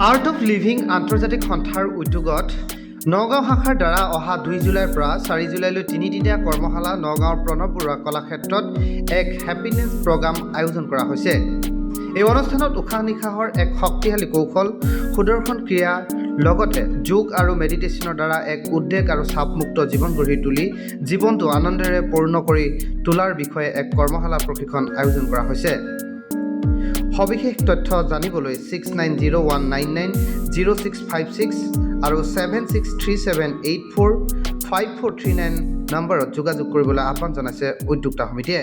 Art of living আন্তৰ্জাতিক সন্থাৰ উদ্যোগত নগাঁও শাখাৰ দ্বাৰা অহা 2 জুলাইৰ পৰা 4 জুলাইলৈ তিনিদিনীয়া কৰ্মশালা নগাঁৱৰ প্ৰণৱ বৰুৱা কলাক্ষেত্ৰত এক হেপিনেছ প্ৰগ্ৰাম আয়োজন কৰা হৈছে। এই অনুষ্ঠানত উশাহ নিশাহৰ এক শক্তিশালী কৌশল, সুদৰ্শন ক্ৰিয়া লগতে যোগ আৰু মেডিটেশ্যনৰ দ্বাৰা এক উদ্বেগ আৰু চাপমুক্ত জীৱন গঢ়ি তুলি জীৱনটো আনন্দেৰে পূৰ্ণ কৰি তোলাৰ বিষয়ে এক কৰ্মশালা প্ৰশিক্ষণ আয়োজন কৰা হৈছে। সবিশেষ তথ্য জানিবলৈ 6901990656 আৰু 7637845439 নম্বৰত যোগাযোগ কৰিবলৈ আহ্বান জনাইছে উদ্যোক্তা সমিতিয়ে।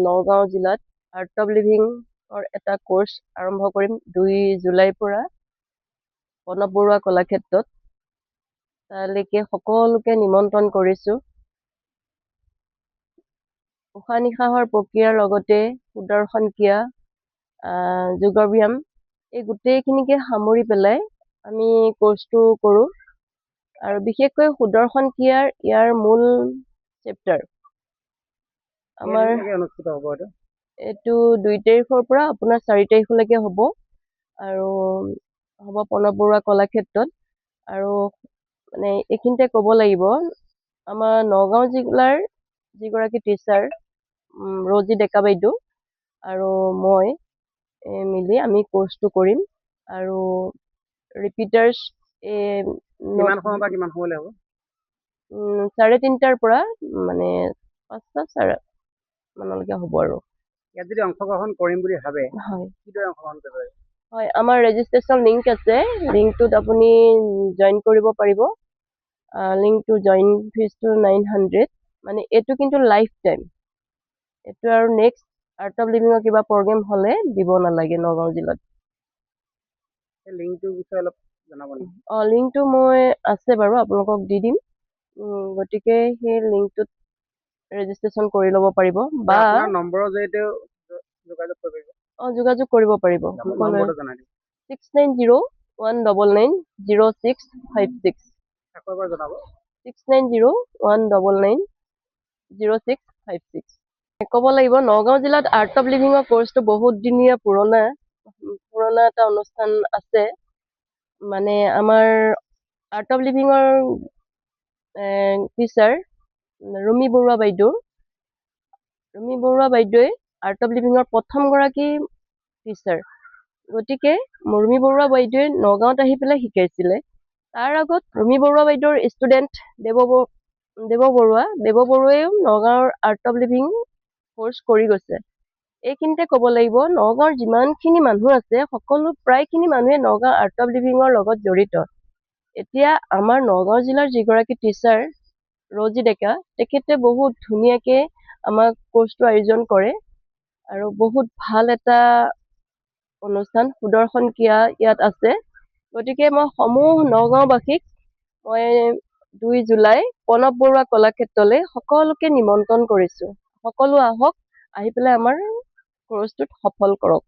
নগাঁও জিলাত আৰ্ট অফ লিভিঙৰ এটা কোৰ্চ আৰম্ভ কৰিম 2 জুলাইৰ পৰা প্ৰণৱ বৰুৱা কলাক্ষেত্ৰত। তালৈকে সকলোকে নিমন্ত্ৰণ কৰিছোঁ। উশাহ নিশাহৰ প্ৰক্ৰিয়াৰ লগতে সুদৰ্শন ক্ৰিয়া, যোগৰ ব্যায়াম, এই গোটেইখিনিকে সামৰি পেলাই আমি কোৰ্চটো কৰোঁ। আৰু বিশেষকৈ সুদৰ্শন ক্ৰিয়াৰ ইয়াৰ মূল চেপ্টাৰ আমাৰ এইটো 2 তাৰিখৰ পৰা আপোনাৰ 4 তাৰিখলৈকে হ'ব আৰু হ'ব প্ৰণৱ বৰুৱা কলাক্ষেত্ৰত। আৰু মানে এইখিনিতে ক'ব লাগিব, আমাৰ নগাঁও জিলাৰ যিগৰাকী টিচাৰ ৰজি ডেকা বাইদেউ আৰু মই মিলি আমি কোৰ্চটো কৰিম। আৰু ৰিপিটাৰ্ছ কিমান সময় বা কিমান সময়লৈ হ'ব? 3:30টাৰ পৰা মানে 5:30 মানলৈকে হ'ব। আৰু ইয়াত যদি অংশগ্ৰহণ কৰিম বুলি ভাবে, হয়, কিদৰে অংশগ্ৰহণ কৰিব পাৰিব? হয়, আমাৰ ৰেজিষ্ট্ৰেশ্যন লিংক আছে। লিংকটোত আপুনি জইন কৰিব পাৰিব। লিংকটো জইন ফিজটো 900। মানে এইটো কিন্তু লাইফ টাইম, এইটো আৰু নেক্সট আৰ্ট অফ লিভিঙৰ কিবা প্ৰগ্ৰেম হ'লে দিব নালাগে নগাঁও জিলাত। সেই লিংকটোৰ বিষয়ে অলপ জনাব নেকি? লিংকটো মই আছে বাৰু, আপোনালোকক দি দিম। গতিকে সেই লিংকটোত ৰেজিষ্ট্ৰেশ্যন কৰি ল'ব পাৰিব বা আপোনাৰ নম্বৰৰ জৰিয়তেও যোগাযোগ কৰিব পাৰিব। যোগাযোগ কৰিব পাৰিব। নম্বৰটো জনাই দিম। 6901990656 আকৌ এবাৰ জনাব। 6901990656। ক'ব লাগিব, নগাঁও জিলাত আৰ্ট অফ লিভিঙৰ কোৰ্চটো বহুত দিনীয়া পুৰণা এটা অনুষ্ঠান আছে। মানে আমাৰ আৰ্ট অফ লিভিঙৰ teacher Rumi Barua by the way art of লিভিঙৰ প্ৰথমগৰাকী টিচাৰ। গতিকে ৰুমি বৰুৱা বাইদেৱে নগাঁৱত আহি পেলাই শিকাইছিলে। তাৰ আগত ৰুমি বৰুৱা বাইদেউৰ ষ্টুডেণ্ট দেৱ বৰুৱাইও নগাঁৱৰ আৰ্ট অফ লিভিং কোৰ্চ কৰি গৈছে। এইখিনিতে ক'ব লাগিব, নগাঁৱৰ যিমানখিনি মানুহ আছে প্ৰায়খিনি মানুহে নগাঁও আৰ্ট অফ লিভিঙৰ লগত জড়িত। এতিয়া আমাৰ নগাঁও জিলাৰ যিগৰাকী টিচাৰ ৰজি ডেকা, তেখেতে বহুত ধুনীয়াকৈ আমাক কোৰ্চটো আয়োজন কৰে আৰু বহুত ভাল এটা অনুষ্ঠান সুদৰ্শন ক্ৰিয়া ইয়াত আছে। গতিকে মই সমূহ নগাঁওবাসীক 2 জুলাই প্ৰণৱ বৰুৱা কলাক্ষেত্ৰলৈ সকলোকে নিমন্ত্ৰণ কৰিছোঁ। সকলো আহক, আহি পেলাই আমাৰ কোৰ্চটোত সফল কৰক।